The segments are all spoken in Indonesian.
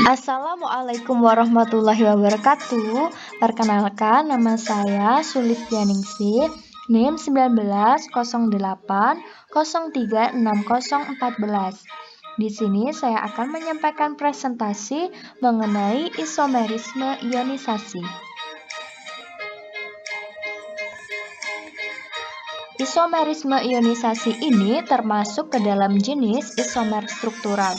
Assalamualaikum warahmatullahi wabarakatuh. Perkenalkan, nama saya Sulityaningsih, NIM 1908036014. Di sini saya akan menyampaikan presentasi mengenai isomerisme ionisasi. Isomerisme ionisasi ini termasuk ke dalam jenis isomer struktural.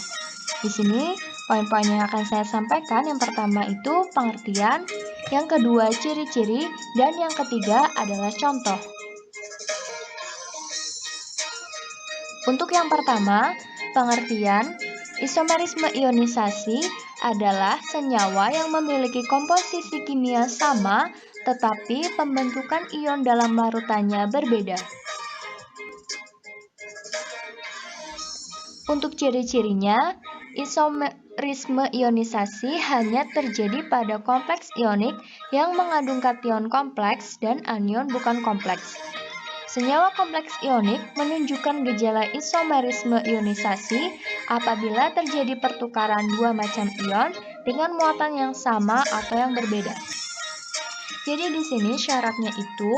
Di sini poin-poin yang akan saya sampaikan, yang pertama itu pengertian, yang kedua ciri-ciri, dan yang ketiga adalah contoh. Untuk yang pertama, pengertian, isomerisme ionisasi adalah senyawa yang memiliki komposisi kimia sama tetapi pembentukan ion dalam larutannya berbeda. Untuk ciri-cirinya, isomerisme ionisasi hanya terjadi pada kompleks ionik yang mengandung kation kompleks dan anion bukan kompleks. Senyawa kompleks ionik menunjukkan gejala isomerisme ionisasi apabila terjadi pertukaran dua macam ion dengan muatan yang sama atau yang berbeda. Jadi di sini syaratnya itu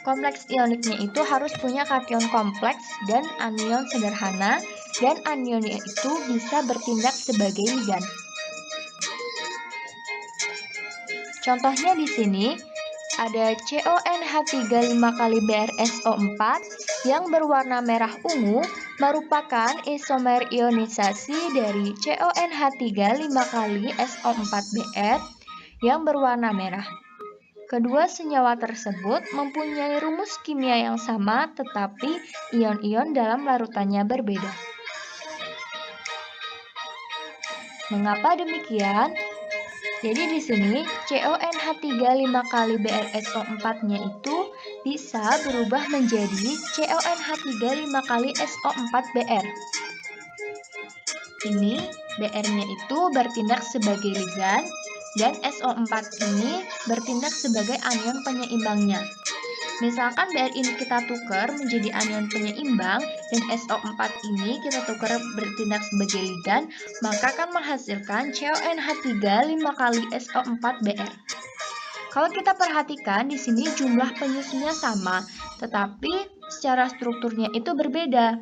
kompleks ioniknya itu harus punya kation kompleks dan anion sederhana, dan anionnya itu bisa bertindak sebagai ligan. Contohnya di sini ada CONH3 5 kali BrSO4 yang berwarna merah ungu merupakan isomer ionisasi dari CONH3 5 kali SO4Br yang berwarna merah. Kedua senyawa tersebut mempunyai rumus kimia yang sama tetapi ion-ion dalam larutannya berbeda. Mengapa demikian? Jadi di sini CONH3 5 kali BrSO4-nya itu bisa berubah menjadi CONH3 5 kali SO4Br. Ini Br-nya itu bertindak sebagai ligan dan SO4 ini bertindak sebagai anion penyeimbangnya. Misalkan Br ini kita tukar menjadi anion penyeimbang dan SO4 ini kita tukar bertindak sebagai ligan, maka akan menghasilkan CONH3 5 kali SO4Br. Kalau kita perhatikan di sini jumlah penyusunnya sama, tetapi secara strukturnya itu berbeda.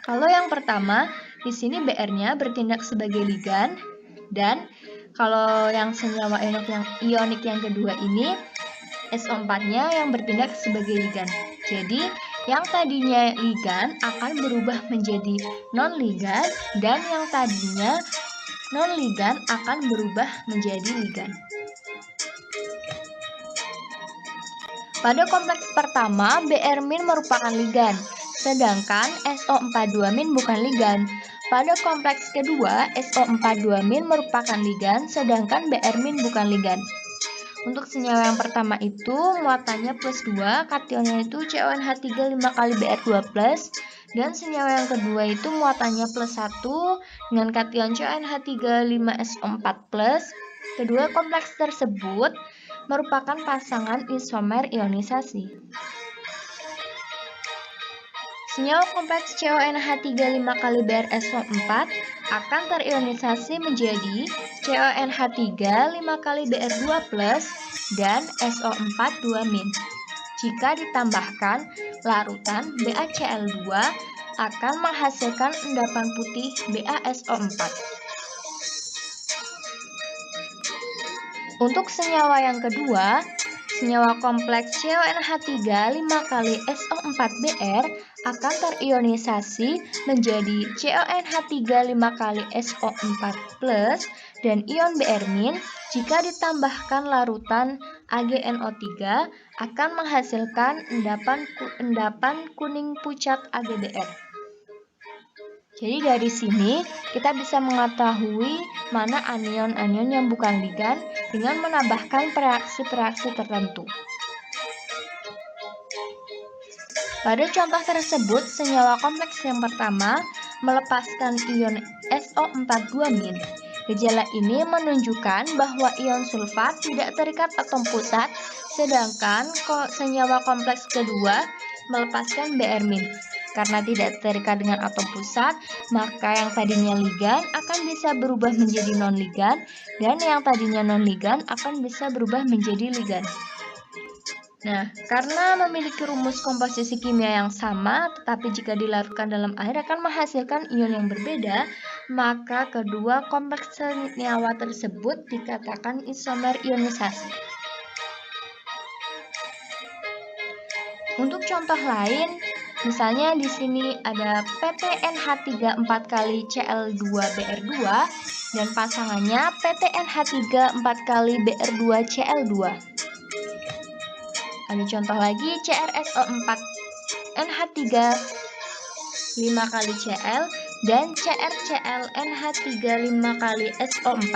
Kalau yang pertama, di sini Br-nya bertindak sebagai ligan, dan kalau yang senyawa ionik yang kedua ini SO4-nya yang bertindak sebagai ligan. Jadi, yang tadinya ligan akan berubah menjadi non-ligan dan yang tadinya non-ligan akan berubah menjadi ligan. Pada kompleks pertama, Br- merupakan ligan, sedangkan SO42- bukan ligan. Pada kompleks kedua, SO42- merupakan ligan, sedangkan Br- bukan ligan. Untuk senyawa yang pertama itu muatannya plus 2, kationnya itu CONH3 5 kali Br2+, dan senyawa yang kedua itu muatannya plus 1 dengan kation CONH3 5SO4+. Kedua kompleks tersebut merupakan pasangan isomer ionisasi. Senyawa kompleks CONH3 5 kali BrSO4 akan terionisasi menjadi CONH3 5 kali Br2+ dan SO4 2-. Jika ditambahkan larutan BaCl2 akan menghasilkan endapan putih BaSO4. Untuk senyawa yang kedua, senyawa kompleks CONH3 5 kali SO4Br akan terionisasi menjadi CONH3 5 kali SO4+ dan ion Br- jika ditambahkan larutan AgNO3 akan menghasilkan endapan kuning pucat AgBr. Jadi dari sini kita bisa mengetahui mana anion-anion yang bukan ligan dengan menambahkan reaksi-reaksi tertentu. Pada contoh tersebut, senyawa kompleks yang pertama melepaskan ion SO4 2-. Gejala ini menunjukkan bahwa ion sulfat tidak terikat atom pusat, sedangkan senyawa kompleks kedua melepaskan Br-. Karena tidak terikat dengan atom pusat, maka yang tadinya ligan akan bisa berubah menjadi non-ligan, dan yang tadinya non-ligan akan bisa berubah menjadi ligan. Nah, karena memiliki rumus komposisi kimia yang sama, tetapi jika dilarutkan dalam air akan menghasilkan ion yang berbeda, maka kedua kompleks senyawa tersebut dikatakan isomer ionisasi. Untuk contoh lain, misalnya di sini ada PTNH3 4 kali Cl2Br2 dan pasangannya PTNH3 4 kali Br2Cl2. Ada contoh lagi CrSO4 NH3 5 kali Cl dan CrCl NH3 5 kali SO4.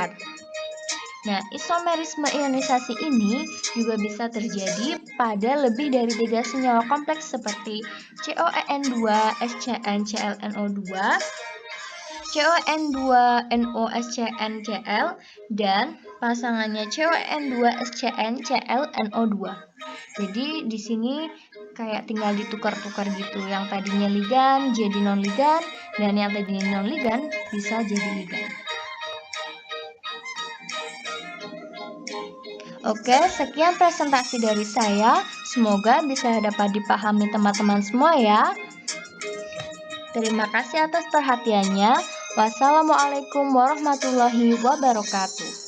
Nah, isomerisme ionisasi ini juga bisa terjadi pada lebih dari 3 senyawa kompleks seperti COEN2 SCN ClNO2, CON2 NOSCN Cl dan pasangannya CON2 SCN ClNO2. Jadi di sini kayak tinggal ditukar-tukar gitu. Yang tadinya ligan jadi non-ligan dan yang tadinya non-ligan bisa jadi ligan. Oke, sekian presentasi dari saya. Semoga bisa dapat dipahami teman-teman semua ya. Terima kasih atas perhatiannya. Wassalamualaikum warahmatullahi wabarakatuh.